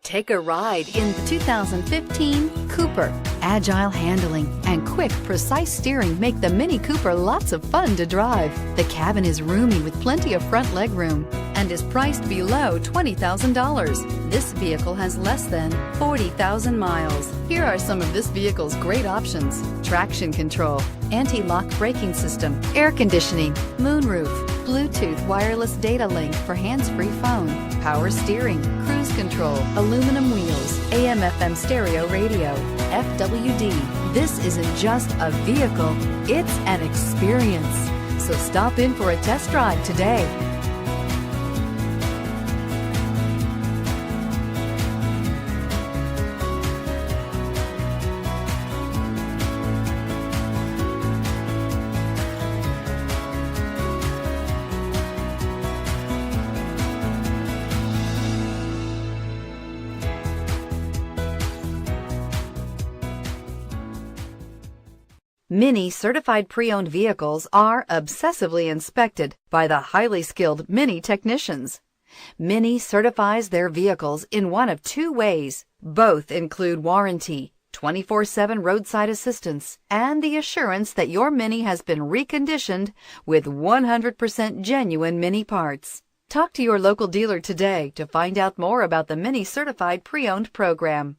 Take a ride in the 2015 Cooper. Agile handling and quick, precise steering make the Mini Cooper lots of fun to drive. The cabin is roomy with plenty of front legroom and is priced below $20,000. This vehicle has less than 40,000 miles. Here are some of this vehicle's great options: traction control, anti-lock braking system, air conditioning, moonroof, Bluetooth wireless data link for hands-free phone, power steering, cruise control, aluminum wheels, AM/FM stereo radio, FWD. This isn't just a vehicle, it's an experience. So stop in for a test drive today. MINI certified pre-owned vehicles are obsessively inspected by the highly skilled MINI technicians. MINI certifies their vehicles in one of two ways. Both include warranty, 24/7 roadside assistance, and the assurance that your MINI has been reconditioned with 100% genuine MINI parts. Talk to your local dealer today to find out more about the MINI certified pre-owned program.